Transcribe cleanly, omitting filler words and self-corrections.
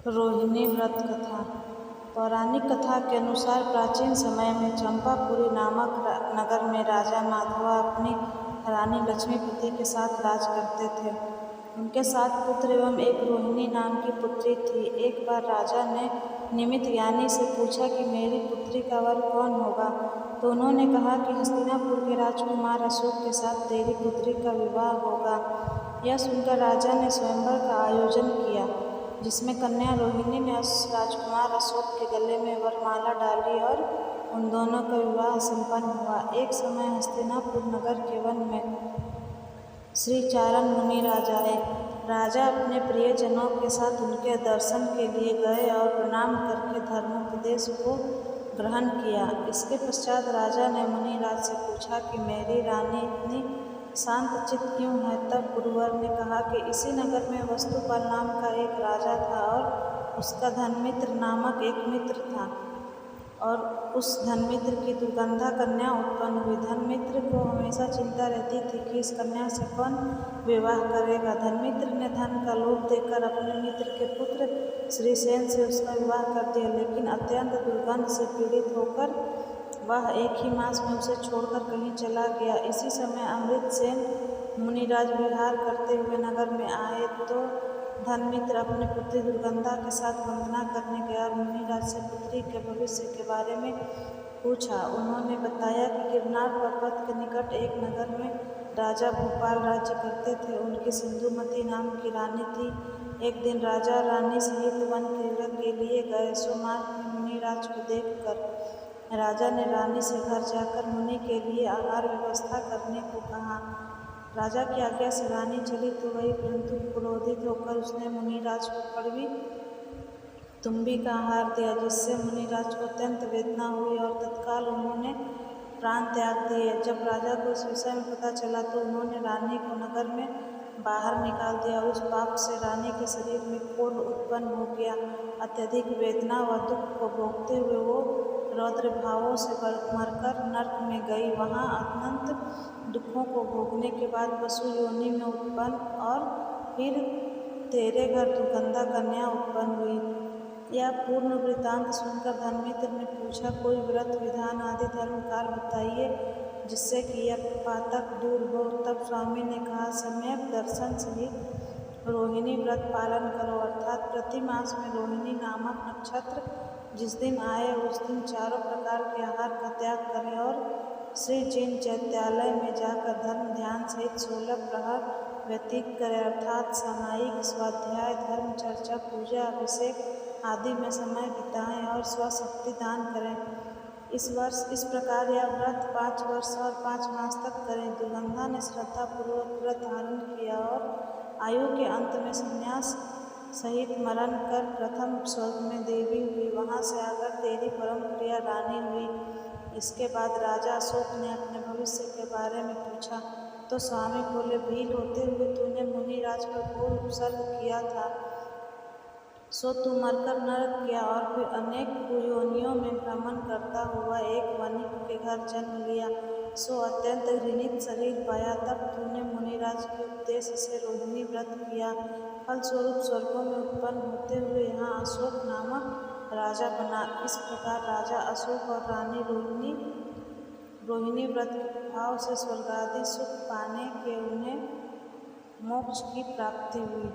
रोहिणी व्रत कथा। पौराणिक कथा के अनुसार प्राचीन समय में चंपापुरी नामक नगर में राजा माधवा अपनी रानी लक्ष्मीपति के साथ राज करते थे। उनके 7 पुत्र एवं एक रोहिणी नाम की पुत्री थी। एक बार राजा ने निमित ज्ञानी से पूछा कि मेरी पुत्री का वर कौन होगा, तो उन्होंने कहा कि हस्तिनापुर के राजकुमार अशोक के साथ तेरी पुत्री का विवाह होगा। यह सुनकर राजा ने स्वयंवर का आयोजन किया, जिसमें कन्या रोहिणी ने राजकुमार अशोक के गले में वरमाला डाली और उन दोनों का विवाह संपन्न हुआ। एक समय हस्तिनापुर नगर के वन में श्री चारण मुनि राजा आए। राजा अपने प्रियजनों के साथ उनके दर्शन के लिए गए और प्रणाम करके धर्मोपदेश को ग्रहण किया। इसके पश्चात राजा ने मुनिराज से पूछा कि मेरी रानी इतनी शांत चित्त क्यों है। तब गुरुवर ने कहा कि इसी नगर में वस्तुपाल नाम का एक राजा था और उसका धनमित्र नामक एक मित्र था, और उस धनमित्र की दुर्गंधा कन्या उत्पन्न हुई। धनमित्र को हमेशा चिंता रहती थी कि इस कन्या से कौन विवाह करेगा। धनमित्र ने धन का लोभ देकर अपने मित्र के पुत्र श्रीसेन से उसका विवाह कर दिया, लेकिन अत्यंत दुर्गंध से पीड़ित होकर वह एक ही मास में उसे छोड़कर कहीं चला गया। इसी समय अमृतसेन मुनिराज विहार करते हुए नगर में आए तो धनमित्र अपनी पुत्री दुर्गंधा के साथ वंदना करने गया और मुनिराज से पुत्री के भविष्य के बारे में पूछा। उन्होंने बताया कि गिरनार पर्वत के निकट एक नगर में राजा भूपाल राज्य करते थे। उनकी सिंधुमती नाम की रानी थी। एक दिन राजा रानी सहित वन क्रीड़ा के लिए गए, सो मार्ग में मुनिराज को देखकर राजा ने रानी से घर जाकर मुनि के लिए आहार व्यवस्था करने को कहा। राजा की आज्ञा से रानी चली तो वही, परंतु क्रोधित होकर उसने मुनिराज को कड़वी तुम्बी का आहार दिया, जिससे मुनिराज को अत्यंत वेदना हुई और तत्काल उन्होंने प्राण त्याग दिए। जब राजा को इस विषय में पता चला तो उन्होंने रानी को नगर में बाहर निकाल दिया। उस पाप से रानी के शरीर में कोढ़ उत्पन्न हो गया। अत्यधिक वेदना व दुख को भोगते हुए वो रौद्र भावों से मरकर नर्क में गई। वहाँ अनंत दुखों को भोगने के बाद पशु योनि में उत्पन्न और फिर तेरे घर दुर्गंधा कन्या उत्पन्न हुई। यह पूर्ण वृत्तांत सुनकर धनमित्र ने पूछा, कोई व्रत विधान आदि धर्म काल बताइए जिससे कि यह पातक दूर हो। तब स्वामी ने कहा, सम्यक दर्शन सहित रोहिणी व्रत पालन करो, अर्थात प्रति मास में रोहिणी नामक नक्षत्र जिस दिन आए उस दिन चारों प्रकार के आहार का त्याग करें और श्री जैन चैत्यालय में जाकर धर्म ध्यान सहित 16 प्रहर व्यतीत करें, अर्थात सामायिक स्वाध्याय, धर्म चर्चा, पूजा, अभिषेक आदि में समय बिताएं और स्वशक्ति दान करें। इस प्रकार यह व्रत 5 वर्ष और 5 मास तक करें। दुर्गंधा ने श्रद्धापूर्वक व्रत धारण किया और आयु के अंत में संन्यास सहित मरण कर प्रथम स्वर्ग में देवी हुई, वहाँ से आकर तेरी परम प्रिय रानी हुई। इसके बाद राजा अशोक ने अपने भविष्य के बारे में पूछा तो स्वामी बोले, भील होते हुए तूने मुनिराज पर घोर उपसर्ग किया था, सो तू मरकर नरक गया और फिर अनेक योनियों में भ्रमण करता हुआ एक वणिक के घर जन्म लिया, सो अत्यंत घृणित शरीर पाया। तब तूने मुनिराज के उपदेश से रोहिणी व्रत किया, फलस्वरूप स्वर्गों में उत्पन्न होते हुए यहाँ अशोक नामक राजा बना। इस प्रकार राजा अशोक और रानी रोहिणी व्रत के प्रभाव से स्वर्गादि सुख पाने के उन्हें मोक्ष की प्राप्ति हुई।